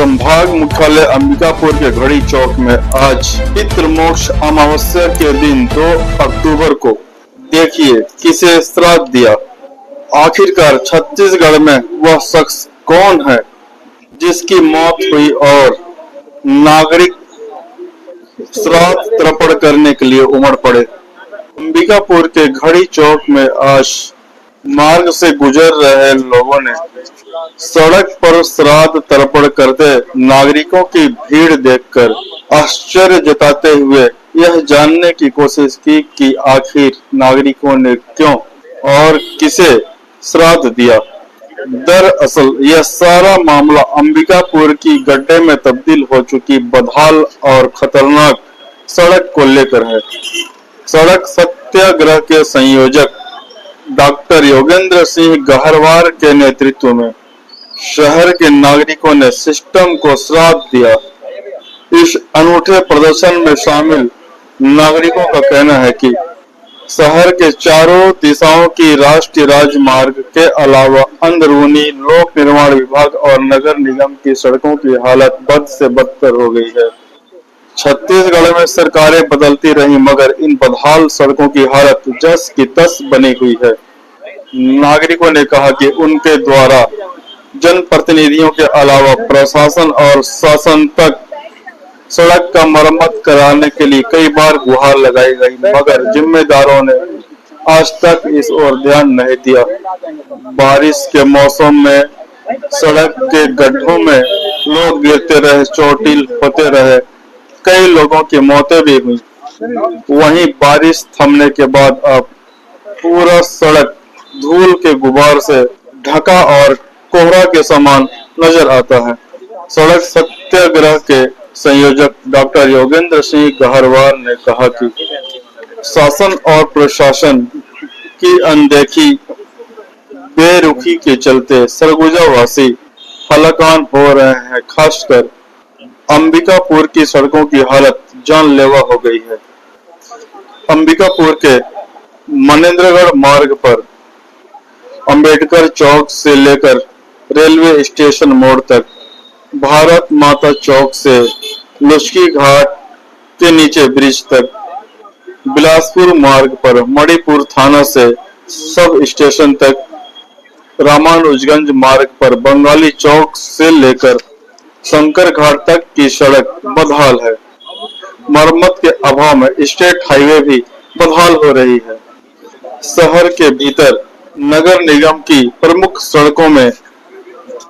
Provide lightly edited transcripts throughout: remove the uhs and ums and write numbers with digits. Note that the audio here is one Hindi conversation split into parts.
संभाग मुख्यालय अंबिकापुर के घड़ी चौक में आज पितृमोक्ष अमावस्या के दिन 2 अक्टूबर को देखिए किसे श्राद्ध दिया। आखिरकार छत्तीसगढ़ में वह शख्स कौन है जिसकी मौत हुई और नागरिक श्राद्ध तर्पण करने के लिए उमड़ पड़े। अंबिकापुर के घड़ी चौक में आज मार्ग से गुजर रहे लोगों ने सड़क पर श्राद्ध तर्पण करते नागरिकों की भीड़ देखकर आश्चर्य जताते हुए यह जानने की कोशिश की कि आखिर नागरिकों ने क्यों और किसे श्राद्ध दिया। दरअसल यह सारा मामला अंबिकापुर की गड्ढे में तब्दील हो चुकी बदहाल और खतरनाक सड़क को लेकर है। सड़क सत्याग्रह के संयोजक डॉक्टर योगेंद्र सिंह गहरवार के नेतृत्व में शहर के नागरिकों ने सिस्टम को श्राद्ध दिया। इस अनूठे प्रदर्शन में शामिल नागरिकों का कहना है कि शहर के चारों दिशाओं की राष्ट्रीय राजमार्ग के अलावा अंदरूनी लोक निर्माण विभाग और नगर निगम की सड़कों की हालत बद से बदतर हो गई है। छत्तीसगढ़ में सरकारें बदलती रही मगर इन बदहाल सड़कों की हालत जस की तस बनी हुई है। नागरिकों ने कहा कि उनके द्वारा जनप्रतिनिधियों के अलावा प्रशासन और शासन तक सड़क का मरम्मत कराने के लिए कई बार गुहार लगाई गई मगर जिम्मेदारों ने आज तक इस ओर ध्यान नहीं दिया। बारिश के मौसम में सड़क के गड्ढों में लोग गिरते रहे, चोटिल होते रहे, कई लोगों की मौतें भी हुई। वहीं बारिश थमने के बाद अब पूरा सड़क धूल के गुबार से ढका और कोहरा के समान नजर आता है। सड़क सत्याग्रह के संयोजक डॉक्टर योगेंद्र सिंह गहरवार ने कहा कि शासन और प्रशासन की अनदेखी बेरुखी के चलते सरगुजा वासी हलाकान हो रहे हैं। खासकर अंबिकापुर की सड़कों की हालत जानलेवा हो गई है। अंबिकापुर के मनेन्द्रगढ़ मार्ग पर अंबेडकर चौक से लेकर रेलवे स्टेशन मोड़ तक, भारत माता चौक से लुचकी घाट के नीचे ब्रिज तक, बिलासपुर मार्ग पर मणिपुर थाना से सब स्टेशन तक, रामानुजगंज मार्ग पर बंगाली चौक से लेकर शंकर घाट तक की सड़क बदहाल है। मरम्मत के अभाव में स्टेट हाईवे भी बदहाल हो रही है। शहर के भीतर नगर निगम की प्रमुख सड़कों में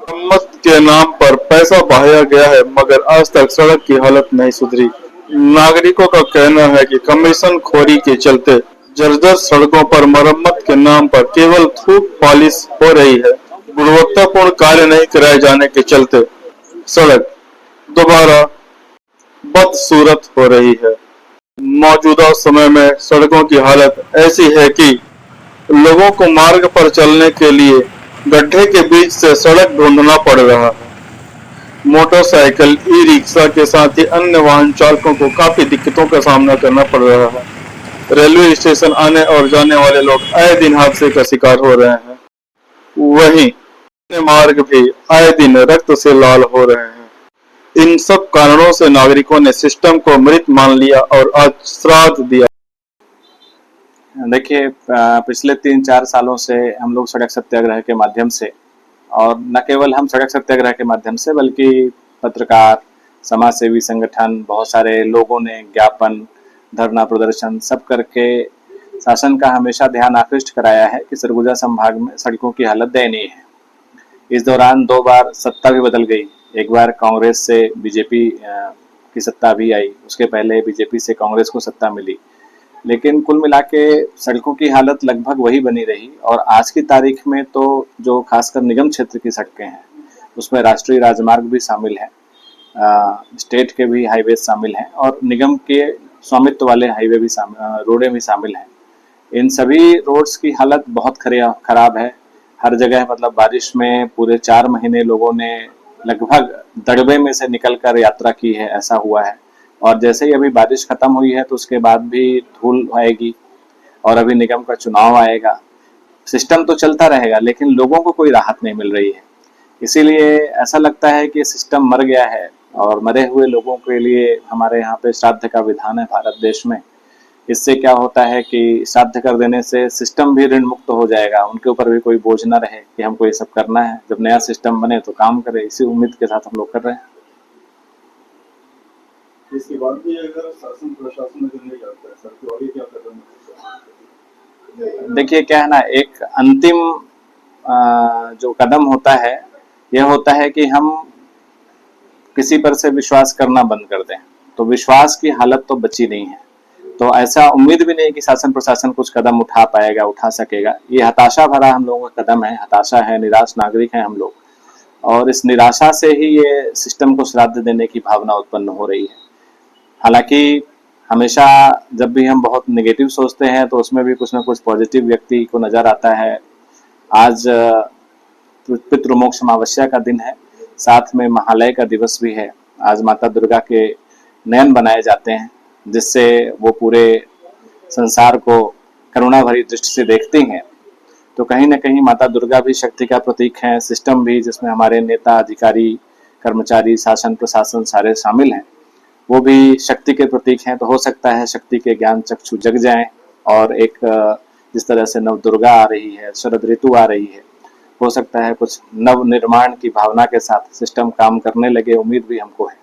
मरम्मत के नाम पर पैसा बहाया गया है मगर आज तक सड़क की हालत नहीं सुधरी। नागरिकों का कहना है कि कमीशन खोरी के चलते जर्जर सड़कों पर मरम्मत के नाम पर केवल थूक पॉलिश हो रही है। गुणवत्तापूर्ण कार्य नहीं कराए जाने के चलते सड़क दोबारा बदसूरत हो रही है। मौजूदा समय में सड़कों की हालत ऐसी है कि लोगों को मार्ग पर चलने के लिए गड्ढे के बीच से सड़क ढूंढना पड़ रहा है। मोटरसाइकिल, ई रिक्शा के साथ ही अन्य वाहन चालकों को काफी दिक्कतों का सामना करना पड़ रहा है। रेलवे स्टेशन आने और जाने वाले लोग आए दिन हादसे का शिकार हो रहे हैं। वहीं मार्ग भी आए दिन रक्त से लाल हो रहे हैं। इन सब कारणों से नागरिकों ने सिस्टम को मृत मान लिया और आज श्राद्ध दिया। देखिए, पिछले 3-4 सालों से हम लोग सड़क सत्याग्रह के माध्यम से, और न केवल हम सड़क सत्याग्रह के माध्यम से बल्कि पत्रकार, समाज सेवी संगठन, बहुत सारे लोगों ने ज्ञापन, धरना प्रदर्शन सब करके शासन का हमेशा ध्यान आकृष्ट कराया है कि सरगुजा संभाग में सड़कों की हालत दयनीय है। इस दौरान 2 बार सत्ता भी बदल गई। एक बार कांग्रेस से बीजेपी की सत्ता भी आई, उसके पहले बीजेपी से कांग्रेस को सत्ता मिली, लेकिन कुल मिला के सड़कों की हालत लगभग वही बनी रही। और आज की तारीख में तो जो खासकर निगम क्षेत्र की सड़कें हैं उसमें राष्ट्रीय राजमार्ग भी शामिल है, स्टेट के भी हाईवे शामिल हैं और निगम के स्वामित्व वाले हाईवे भी रोडें भी शामिल हैं। इन सभी रोड्स की हालत बहुत खराब है। हर जगह मतलब बारिश में पूरे 4 महीने लोगों ने लगभग दड़बे में से निकलकर यात्रा की है, ऐसा हुआ है। और जैसे ही अभी बारिश खत्म हुई है तो उसके बाद भी धूल आएगी और अभी निगम का चुनाव आएगा। सिस्टम तो चलता रहेगा लेकिन लोगों को कोई राहत नहीं मिल रही है। इसीलिए ऐसा लगता है कि सिस्टम मर गया है और मरे हुए लोगों के लिए हमारे यहाँ पे श्राद्ध का विधान है भारत देश में। इससे क्या होता है कि श्राद्ध कर देने से सिस्टम भी ऋण मुक्त हो जाएगा, उनके ऊपर भी कोई बोझ ना रहे कि हमको ये सब करना है, जब नया सिस्टम बने तो काम करे, इसी उम्मीद के साथ हम लोग कर रहे हैं। इसके बाद भी अगर शासन प्रशासन अगर नहीं जाता है सर तो आगे क्या कदम है? देखिए क्या है ना, एक अंतिम जो कदम होता है यह होता है कि हम किसी पर से विश्वास करना बंद कर दें, तो विश्वास की हालत तो बची नहीं है। तो ऐसा उम्मीद भी नहीं कि शासन प्रशासन कुछ कदम उठा पाएगा, उठा सकेगा। ये हताशा भरा हम लोगों का कदम है, हताशा है, निराश नागरिक हैं हम लोग, और इस निराशा से ही ये सिस्टम को श्राद्ध देने की भावना उत्पन्न हो रही है। हालांकि हमेशा जब भी हम बहुत नेगेटिव सोचते हैं तो उसमें भी कुछ ना कुछ पॉजिटिव व्यक्ति को नजर आता है। आज पितृमोक्ष अमावस्या का दिन है, साथ में महालय का दिवस भी है। आज माता दुर्गा के नयन बनाए जाते हैं, जिससे वो पूरे संसार को करुणा भरी दृष्टि से देखती हैं। तो कहीं ना कहीं माता दुर्गा भी शक्ति का प्रतीक है, सिस्टम भी जिसमें हमारे नेता, अधिकारी, कर्मचारी, शासन प्रशासन सारे शामिल हैं, वो भी शक्ति के प्रतीक हैं। तो हो सकता है शक्ति के ज्ञान चक्षु जग जाएं और एक जिस तरह से नव दुर्गा आ रही है, शरद ऋतु आ रही है, हो सकता है कुछ नव निर्माण की भावना के साथ सिस्टम काम करने लगे, उम्मीद भी हमको है।